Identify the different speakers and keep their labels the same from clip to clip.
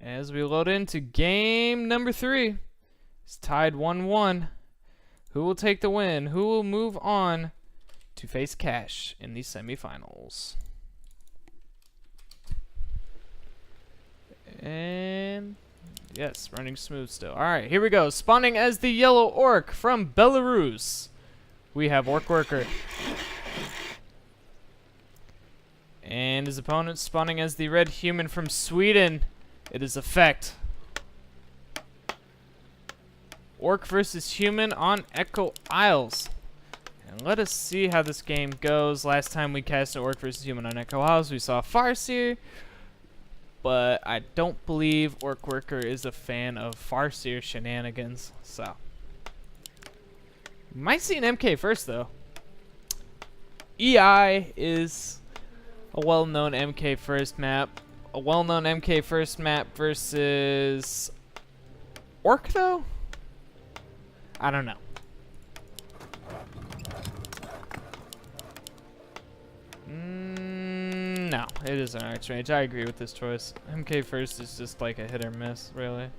Speaker 1: As we load into game number 3, it's tied 1-1. Who will take the win? Who will move on to face Cash in the semifinals? And yes, running smooth still. Alright, here we go. Spawning as the yellow orc from Belarus, we have OrcWorker. And his opponent spawning as the red human from Sweden. It is Effect. Orc versus human on Echo Isles. And let us see how this game goes. Last time we cast an Orc versus human on Echo Isles, we saw Farseer. But I don't believe OrcWorker is a fan of Farseer shenanigans. So, might see an MK first though. EI is a well-known MK first map. A well-known MK first map versus Orc though? I don't know. No, it is an Archmage. I agree with this choice. MK first is just like a hit or miss, really.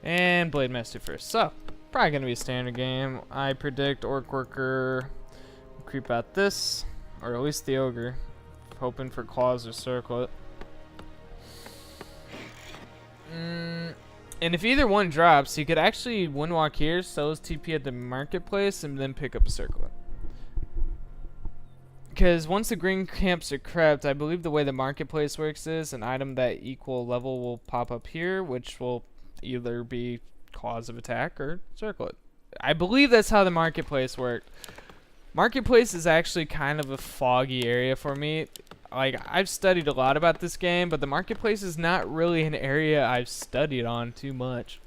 Speaker 1: And Blade Master first. So, probably going to be a standard game. I predict OrcWorker will creep out this, or at least the Ogre. Hoping for Claws or Circlet. And if either one drops, he could actually windwalk here, sell his TP at the marketplace, and then pick up a Circlet. Because once the green camps are crept, I believe the way the marketplace works is an item that equal level will pop up here, which will either be Claws of Attack or Circlet. I believe that's how the marketplace worked. Marketplace is actually kind of a foggy area for me. Like, I've studied a lot about this game, but the marketplace is not really an area I've studied on too much.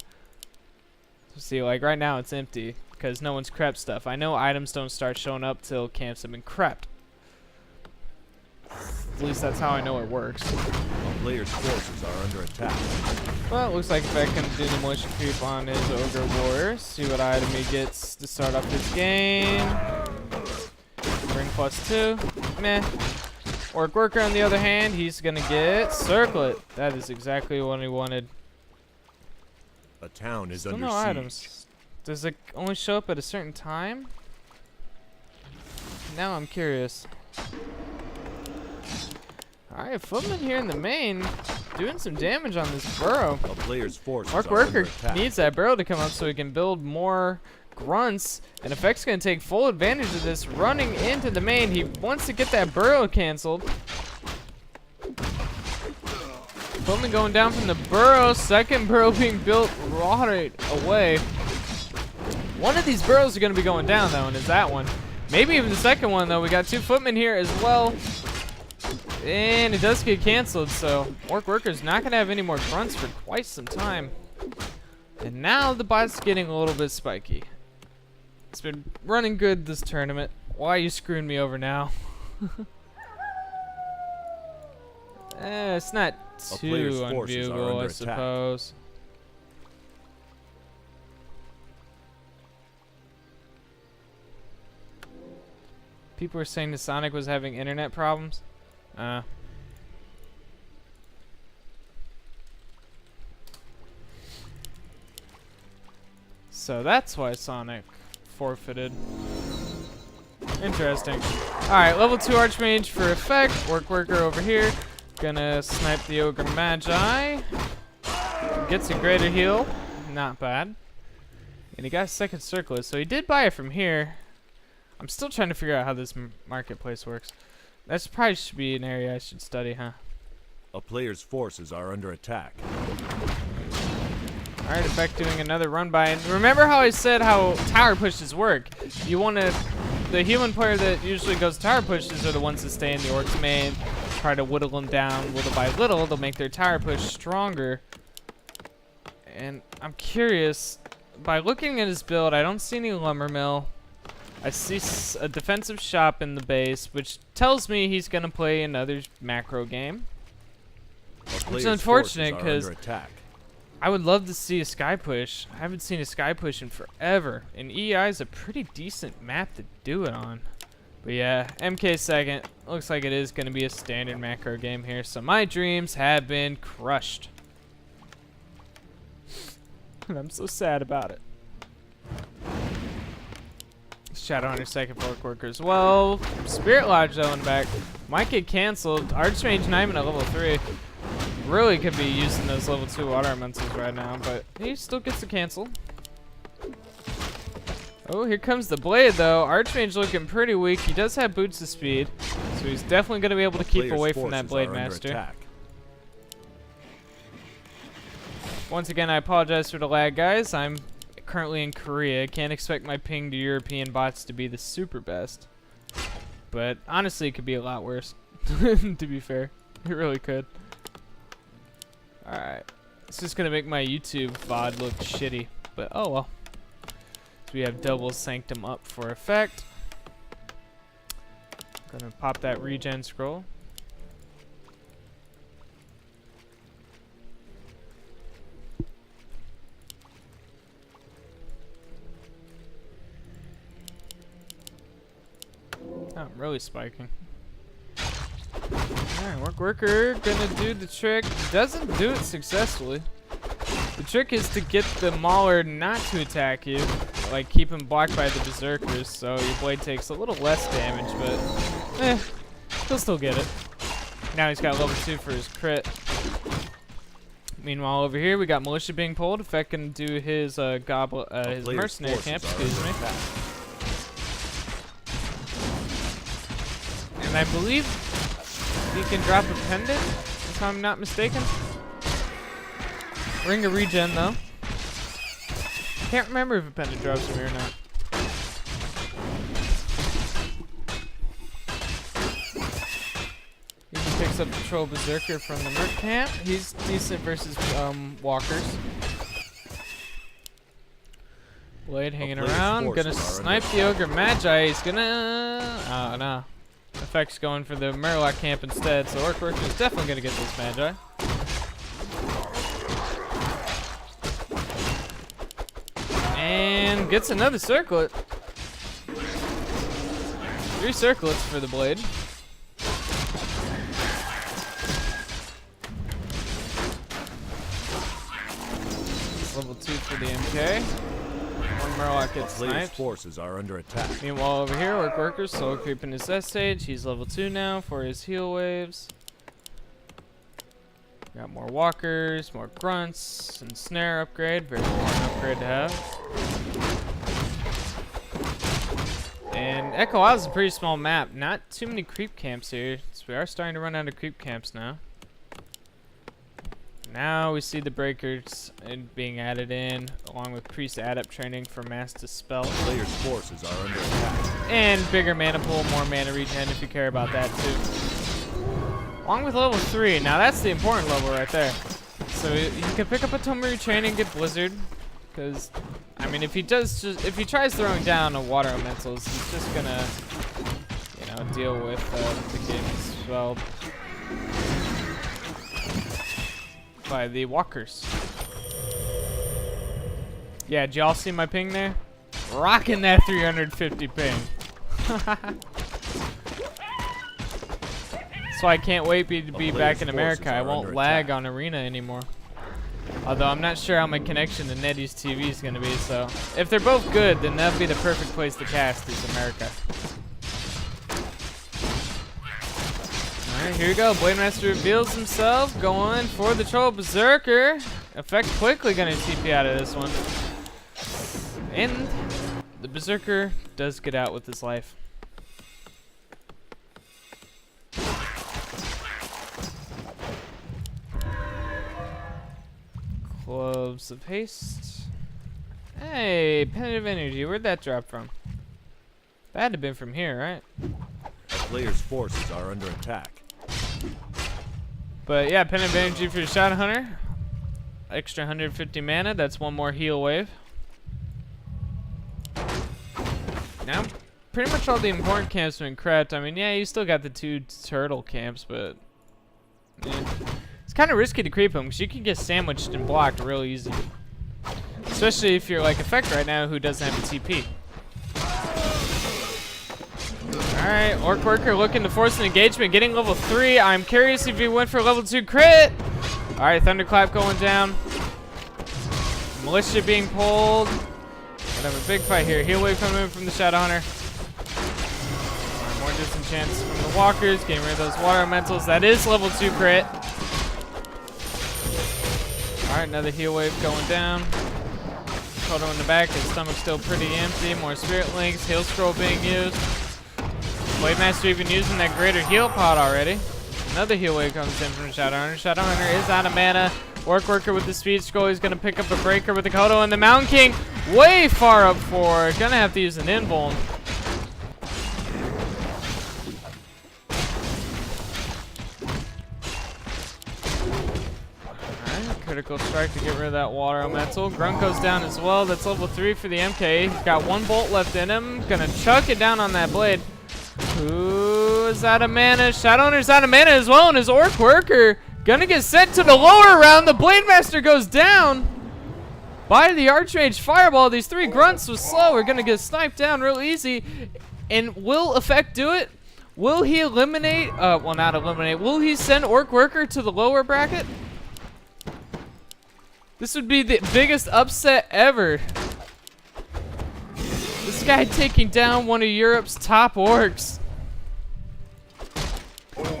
Speaker 1: See, like right now it's empty because no one's crept stuff. I know items don't start showing up till camps have been crept. At least that's how I know it works.
Speaker 2: A player's forces are under attack.
Speaker 1: Well, it looks like Effect can do the motion creep on his Ogre Warrior. See what item he gets to start off this game. Ring +2. Meh. OrcWorker, on the other hand, he's going to get Circlet. That is exactly what he wanted.
Speaker 2: A town is
Speaker 1: Still
Speaker 2: under
Speaker 1: no
Speaker 2: siege.
Speaker 1: items. Does it only show up at a certain time? Now I'm curious. Alright, Footman here in the main, doing some damage on this burrow.
Speaker 2: A player's forces are under
Speaker 1: OrcWorker
Speaker 2: attack.
Speaker 1: needs that burrow to come up so he can build more grunts, and Effect's going to take full advantage of this, running into the main. He wants to get that burrow canceled. Footman going down from the burrow, second burrow being built right away. One of these burrows are going to be going down though, and is that one. Maybe even the second one though. We got 2 Footmen here as well. And it does get canceled, so OrcWorker's not going to have any more grunts for quite some time. And now the bot's getting a little bit spiky. It's been running good this tournament. Why are you screwing me over now? It's not too unviewable, I suppose. People were saying the Sonic was having internet problems. So that's why Sonic forfeited. Interesting. Alright, level 2 Archmage for Effect. OrcWorker over here. Gonna snipe the Ogre Magi. Gets a greater heal. Not bad. And he got a second Circlet, so he did buy it from here. I'm still trying to figure out how this marketplace works. That's probably should be an area I should study, huh?
Speaker 2: A player's forces are under attack.
Speaker 1: Alright, Effect doing another run by. And remember how I said how tower pushes work? You want to... The human player that usually goes tower pushes are the ones that stay in the Orc's main. Try to whittle them down little by little. They'll make their tower push stronger. And I'm curious. By looking at his build, I don't see any lumber mill. I see a defensive shop in the base, which tells me he's going to play another macro game. Which is unfortunate because I would love to see a sky push. I haven't seen a sky push in forever. And EI is a pretty decent map to do it on. But yeah, MK second. Looks like it is going to be a standard macro game here. So my dreams have been crushed. And I'm so sad about it. Shadowhunter second for OrcWorker as well. Spirit Lodge though in the back. Might get canceled. Archmage not even at level 3. Really could be using those level 2 water elementals right now, but he still gets to cancel. Oh, here comes the blade though. Archmage looking pretty weak. He does have boots of speed, so he's definitely going to be able to keep away from that blade master. Once again, I apologize for the lag, guys. I'm currently in Korea. Can't expect my ping to European bots to be the super best. But honestly, it could be a lot worse, to be fair. It really could. Alright. It's just going to make my YouTube VOD look shitty. But oh well. So we have double Sanctum up for effect. Gonna pop that regen scroll. Oh, I'm really spiking. Alright, OrcWorker gonna do the trick. Doesn't do it successfully. The trick is to get the Mauler not to attack you. Like, keep him blocked by the Berserkers, so your blade takes a little less damage, but he'll still get it. Now he's got level 2 for his crit. Meanwhile, over here we got Militia being pulled. Effect gonna do his his mercenary camp, excuse me. And I believe he can drop a pendant, if I'm not mistaken. Ring of regen though. Can't remember if a pendant drops from here or not. He picks up the Troll Berserker from the Merc camp. He's decent versus walkers. Blade hanging around. Gonna snipe the Ogre Magi. He's gonna... oh no. Effect's going for the Murloc camp instead, so OrcWorker is definitely gonna get this Magi. And gets another circlet. 3 circlets for the blade. Level 2 for the MK. One Murloc gets sniped.
Speaker 2: Forces are under attack.
Speaker 1: Meanwhile, over here, OrcWorker solo creeping his S stage. He's level 2 now for his heal waves. Got more walkers, more grunts, and snare upgrade. Very important upgrade to have. And Echo Isle is a pretty small map. Not too many creep camps here. So we are starting to run out of creep camps now. Now we see the breakers being added in, along with priest adept training for mass dispel.
Speaker 2: Players' forces are under attack.
Speaker 1: And bigger mana pool, more mana regen if you care about that too. Along with level 3. Now that's the important level right there. So you can pick up a Tomiri training and get Blizzard. Because, I mean, if he tries throwing down a water elementals, he's just gonna, you know, deal with the game as well by the walkers. Yeah, did y'all see my ping there? Rocking that 350 ping. So I can't wait to be back in America. I won't lag on Arena anymore. Although I'm not sure how my connection to Neddy's TV is going to be, so if they're both good, then that'd be the perfect place to cast is America. Alright, here we go. Blade Master reveals himself, going for the Troll Berserker. Effect quickly going to TP out of this one. And the Berserker does get out with his life. Gloves of Haste. Hey, Pendant of Energy. Where'd that drop from? That had to have been from here, right?
Speaker 2: A player's forces are under attack.
Speaker 1: But yeah, Pendant of Energy for the Shadowhunter. Extra 150 mana. That's one more heal wave. Now, pretty much all the important camps have been crept. I mean, yeah, you still got the 2 turtle camps, but... yeah. It's kind of risky to creep him because you can get sandwiched and blocked real easy. Especially if you're like Effect right now who doesn't have a TP. Alright, OrcWorker looking to force an engagement, getting level 3. I'm curious if he went for level 2 crit. Alright, Thunderclap going down. Militia being pulled. Gonna have a big fight here. Heal wave coming in from the Shadow Hunter. Alright, more disenchants from the walkers. Getting rid of those water elementals. That is level 2 crit. Alright, another heal wave going down. Kodo in the back. His stomach's still pretty empty. More spirit links. Heal scroll being used. Blade Master even using that greater heal pod already. Another heal wave comes in from Shadow Hunter. Shadow Hunter is out of mana. OrcWorker with the speed scroll. He's going to pick up a breaker with the Kodo, and the Mountain King way far up forward. Going to have to use an invuln. Alright, critical strike to get rid of that water elemental. Grunt goes down as well. That's level 3 for the MK. He's got 1 bolt left in him. Going to chuck it down on that blade. Who is out of mana? Shadowhunter's out of mana as well, and his OrcWorker gonna get sent to the lower round. The Blade Master goes down by the Archmage Fireball. These 3 grunts was slow. We're gonna get sniped down real easy. And will Effect do it? Will he eliminate? Well, not eliminate. Will he send OrcWorker to the lower bracket? This would be the biggest upset ever. This guy taking down one of Europe's top orcs.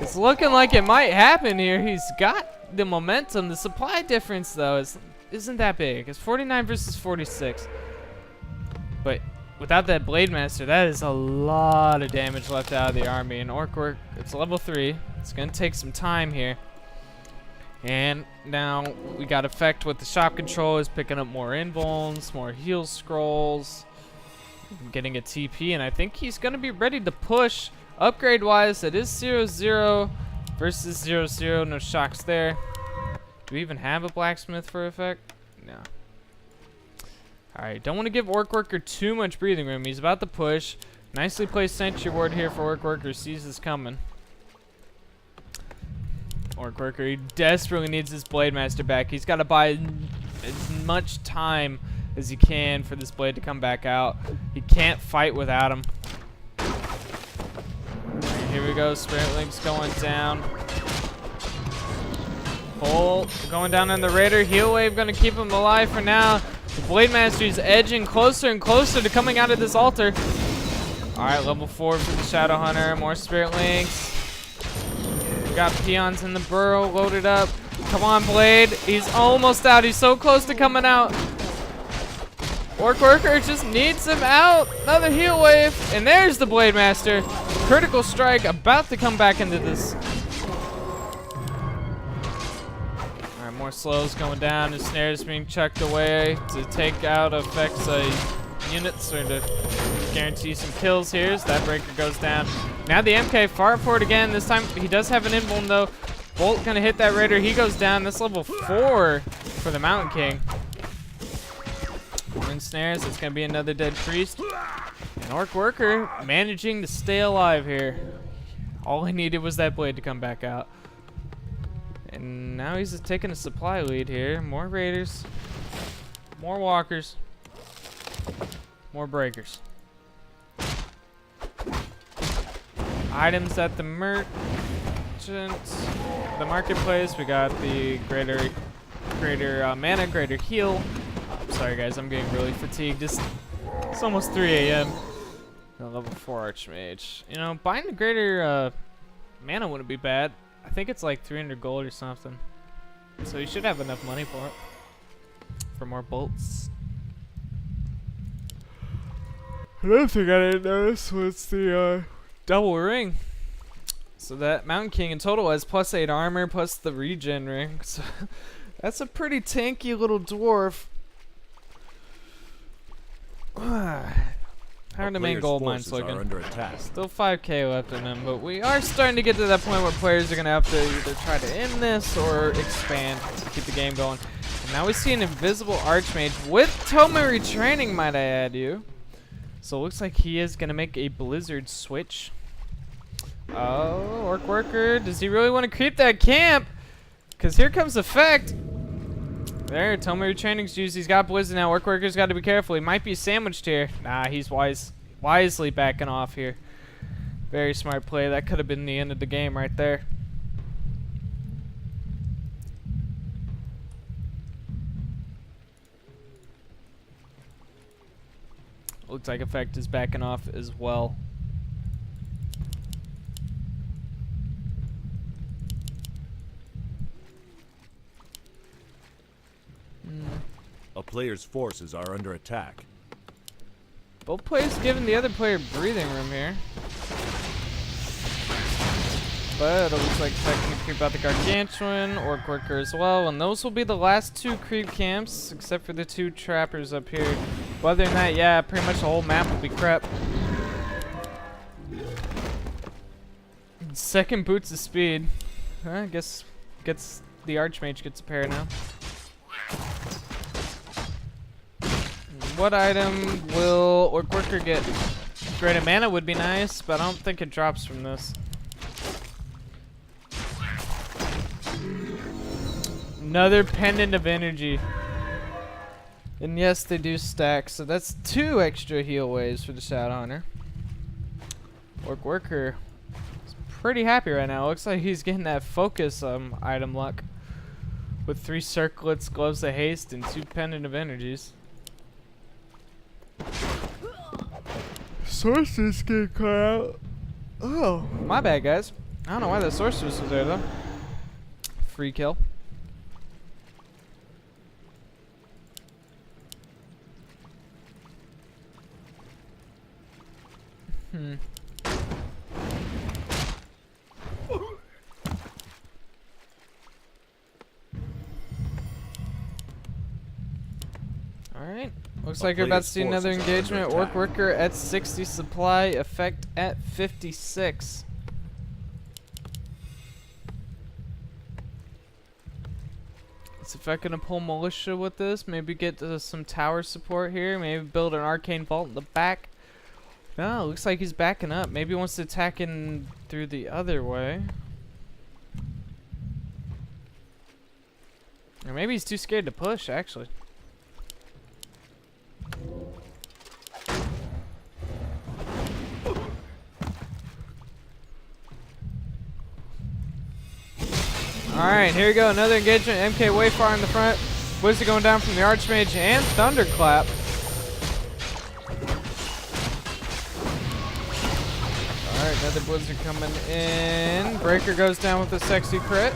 Speaker 1: It's looking like it might happen here. He's got the momentum. The supply difference, though, isn't that big. It's 49 versus 46. But without that Blade Master, that is a lot of damage left out of the army. And OrcWorker, it's level 3. It's going to take some time here. And now we got Effect with the shop control. Is picking up more invulns, more heal scrolls. Getting a TP, and I think he's going to be ready to push. Upgrade-wise, it is 0-0 versus 0-0. No shocks there. Do we even have a blacksmith for Effect? No. Alright, don't want to give OrcWorker too much breathing room. He's about to push. Nicely placed sentry ward here for OrcWorker. Sees this coming. OrcWorker, he desperately needs his Blade Master back. He's got to buy as much time as he can for this blade to come back out. He can't fight without him. Right, here we go. Spirit Link's going down. Pull going down on the Raider. Heal wave going to keep him alive for now. The Blade Master is edging closer and closer to coming out of this altar. Alright, level 4 for the Shadow Hunter. More Spirit Links. We got peons in the burrow loaded up. Come on, Blade. He's almost out. He's so close to coming out. OrcWorker just needs him out. Another heal wave. And there's the Blade Master. Critical strike about to come back into this. Alright, more slows going down. His snares being chucked away to take out effects units or to guarantee some kills here. So that breaker goes down. Now the MK far forward again. This time he does have an invuln though. Bolt gonna hit that Raider. He goes down. That's level 4 for the Mountain King. More snares. It's gonna be another dead priest. And OrcWorker managing to stay alive here. All he needed was that blade to come back out. And now he's just taking a supply lead here. More Raiders. More walkers. More breakers. Items at the the marketplace. We got the greater mana, greater heal. Sorry guys, I'm getting really fatigued. It's almost 3 a.m. Level 4 Archmage. You know, buying the greater mana wouldn't be bad. I think it's like 300 gold or something. So you should have enough money for it. For more bolts. Another thing I didn't notice was the double ring. So that Mountain King in total has +8 armor plus the regen ring. So that's a pretty tanky little dwarf. How are the main gold mines looking? Still 5k left in them, but we are starting to get to that point where players are going to have to either try to end this or expand to keep the game going. And now we see an invisible Archmage with Toma retraining, might I add you. So it looks like he is going to make a Blizzard switch. Oh, OrcWorker, does he really want to creep that camp? Because here comes Effect. There, Toma retraining's used. He's got Blizzard now. OrcWorker's got to be careful. He might be sandwiched here. Nah, he's wisely backing off here. Very smart play. That could have been the end of the game right there. Looks like Effect is backing off as well.
Speaker 2: A player's forces are under attack.
Speaker 1: Both players giving the other player breathing room here. But it looks like Effect can creep out the Gargantuan, OrcWorker as well, and those will be the last two creep camps, except for the two trappers up here. But other than that, yeah, pretty much the whole map will be crap. Second boots of speed. I guess the Archmage gets a pair now. What item will OrcWorker get? Greater mana would be nice, but I don't think it drops from this. Another Pendant of Energy. And yes, they do stack, so that's 2 extra heal waves for the Shadowhunter. OrcWorker is pretty happy right now. Looks like he's getting that focus item luck. With 3 circlets, gloves of haste, and 2 Pendant of Energies. Sorceress get cut out. Oh, my bad, guys. I don't know why the Sorceress was there, though. Free kill. Alright. Looks like we're about to see another engagement. OrcWorker at 60 supply, Effect at 56. Is Effect gonna pull Militia with this? Maybe get some tower support here. Maybe build an Arcane Vault in the back. No, looks like he's backing up. Maybe he wants to attack in through the other way. Or maybe he's too scared to push, actually. Alright, here we go. Another engagement. MK Wayfire in the front. Wizard going down from the Archmage and Thunderclap. Alright, another Blizzard coming in. Breaker goes down with a sexy crit.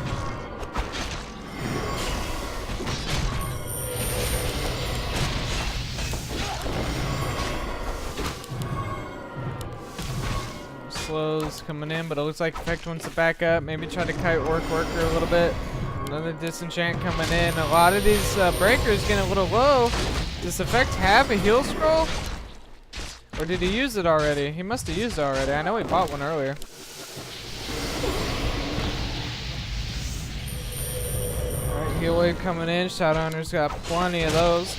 Speaker 1: Slows coming in, but it looks like Effect wants to back up. Maybe try to kite OrcWorker a little bit. Another Disenchant coming in. A lot of these breakers getting a little low. Does Effect have a heal scroll? Or did he use it already? He must have used it already. I know he bought one earlier. Alright, heal wave coming in. Shadowhunter's got plenty of those.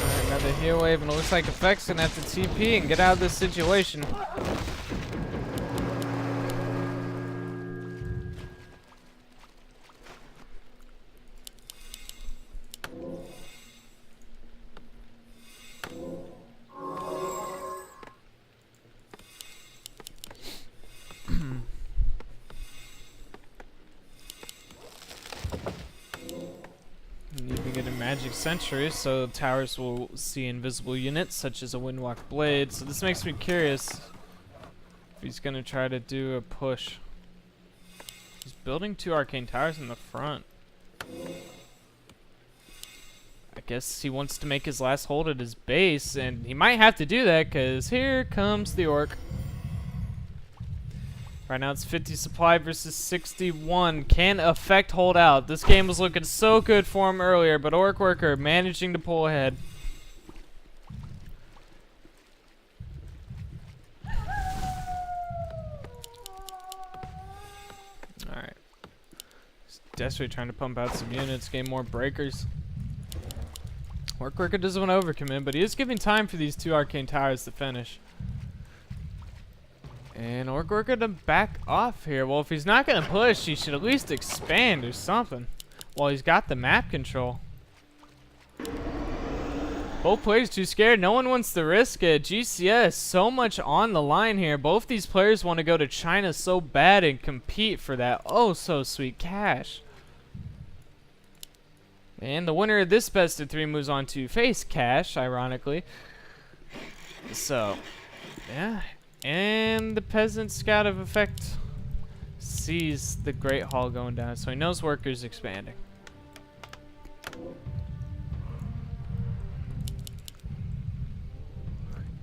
Speaker 1: Alright, another heal wave, and it looks like Effect's gonna have to TP and get out of this situation. Magic Century, so towers will see invisible units such as a Windwalk Blade. So this makes me curious if he's gonna try to do a push. He's building 2 arcane towers in the front. I guess he wants to make his last hold at his base, and he might have to do that because here comes the Orc. Right now it's 50 supply versus 61. Can Effect hold out? This game was looking so good for him earlier, but OrcWorker managing to pull ahead. Alright. He's desperately trying to pump out some units, gain more breakers. OrcWorker doesn't want to overcommit, but he is giving time for these 2 arcane towers to finish. And OrcWorker to back off here. Well, if he's not going to push, he should at least expand or something. Well, he's got the map control. Both players too scared. No one wants to risk it. GCS, so much on the line here. Both these players want to go to China so bad and compete for that oh so sweet cash. And the winner of this best of 3 moves on to face Cash, ironically. So, yeah. And the Peasant Scout of Effect sees the Great Hall going down, so he knows Worker's expanding.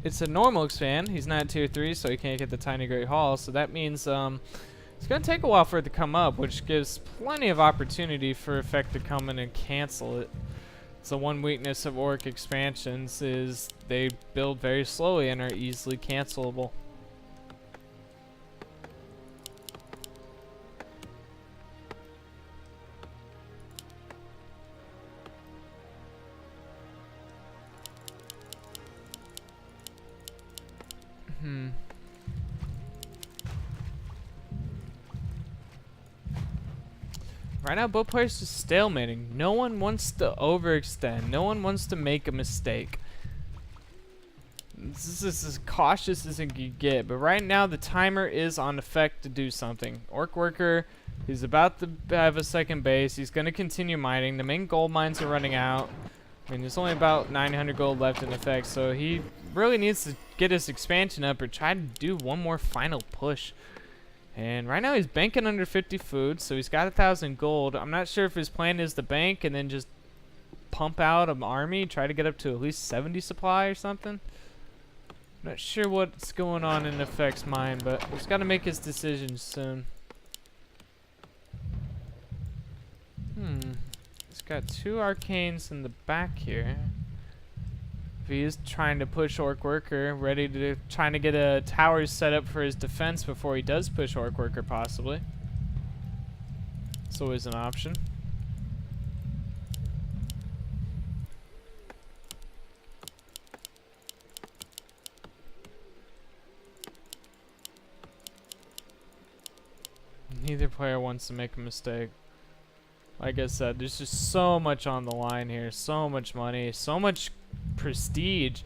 Speaker 1: It's a normal expand. He's not tier 3, so he can't get the tiny Great Hall. So that means it's going to take a while for it to come up, which gives plenty of opportunity for Effect to come in and cancel it. So one weakness of Orc expansions is they build very slowly and are easily cancelable. Right now, both players are stalemating. No one wants to overextend. No one wants to make a mistake. This is as cautious as it can get. But right now, the timer is on Effect to do something. OrcWorker, he's about to have a second base. He's going to continue mining. The main gold mines are running out. I mean, there's only about 900 gold left in Effect. So he really needs to get his expansion up or try to do one more final push. And right now he's banking under 50 food, so he's got 1,000 gold. I'm not sure if his plan is to bank and then just pump out an army, try to get up to at least 70 supply or something. Not sure what's going on in Effect's mind, but he's got to make his decision soon. He's got 2 arcanes in the back here. He is trying to push OrcWorker, ready to trying to get a tower set up for his defense before he does push OrcWorker, possibly. It's always an option. Neither player wants to make a mistake. Like I said, there's just so much on the line here, so much money, so much prestige.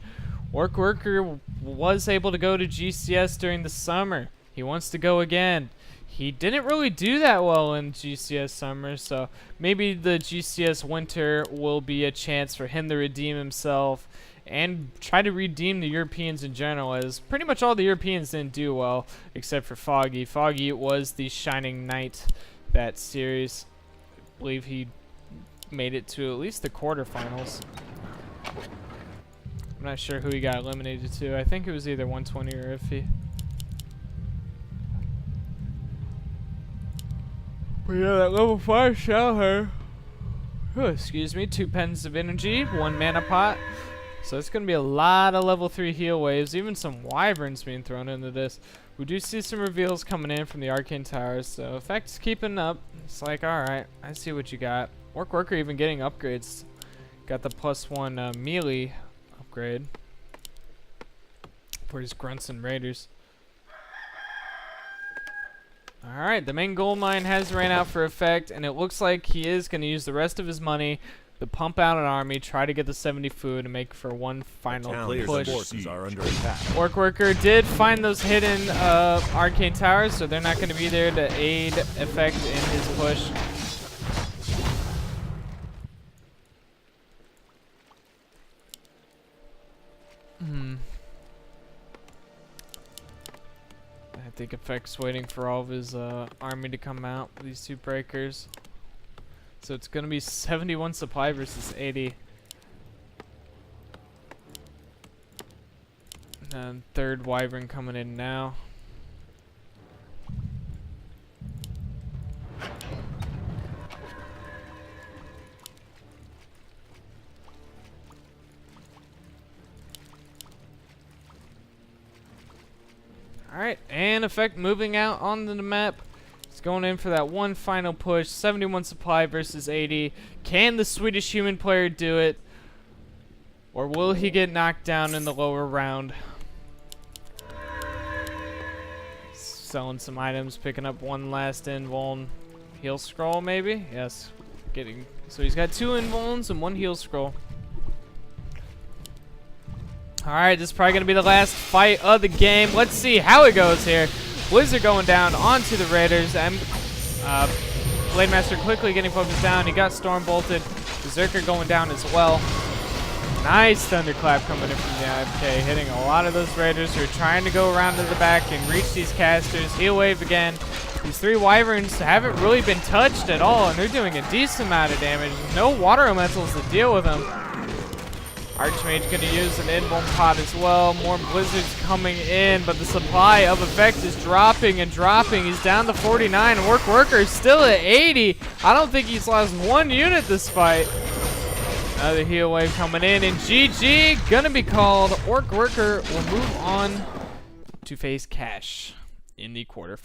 Speaker 1: OrcWorker was able to go to GCS during the summer. He wants to go again. He didn't really do that well in GCS summer, so maybe the GCS winter will be a chance for him to redeem himself and try to redeem the Europeans in general, as pretty much all the Europeans didn't do well except for Foggy. Foggy was the shining knight that series. I believe he made it to at least the quarterfinals. I'm not sure who he got eliminated to. I think it was either 120 or Iffy. But yeah, that level 5 Shellhair. Oh, excuse me. 2 pens of energy, 1 mana pot. So it's going to be a lot of level 3 heal waves. Even some wyverns being thrown into this. We do see some reveals coming in from the Arcane Towers. So Effect's keeping up. It's like, alright, I see what you got. OrcWorker even getting upgrades. Got the +1 melee upgrade for his grunts and raiders. Alright, the main gold mine has ran out for Effect, and it looks like he is going to use the rest of his money to pump out an army, try to get the 70 food, and make for one final push.
Speaker 2: Forces are under attack.
Speaker 1: OrcWorker did find those hidden arcane towers, so they're not going to be there to aid Effect in his push. I think Effect's waiting for all of his army to come out, these 2 breakers. So it's going to be 71 supply versus 80. And 3rd wyvern coming in now. Alright, and Effect moving out on the map. He's going in for that one final push. 71 supply versus 80. Can the Swedish human player do it? Or will he get knocked down in the lower round? Selling some items, picking up 1 last invuln. Heal scroll maybe? Yes. So he's got 2 invulns and 1 heal scroll. Alright, this is probably going to be the last fight of the game. Let's see how it goes here. Blizzard going down onto the Raiders. And Blade Master quickly getting focused down. He got Storm bolted. Berserker going down as well. Nice thunderclap coming in from the IFK, hitting a lot of those raiders who are trying to go around to the back and reach these casters. Heal wave again. These 3 wyverns haven't really been touched at all, and they're doing a decent amount of damage. No water elementals to deal with them. Archmage gonna use an invuln pot as well. More blizzards coming in, but the supply of effect is dropping and dropping. He's down to 49. OrcWorker is still at 80. I don't think he's lost 1 unit this fight. Another heal wave coming in, and GG gonna be called. OrcWorker will move on to face Cash in the quarterfinals.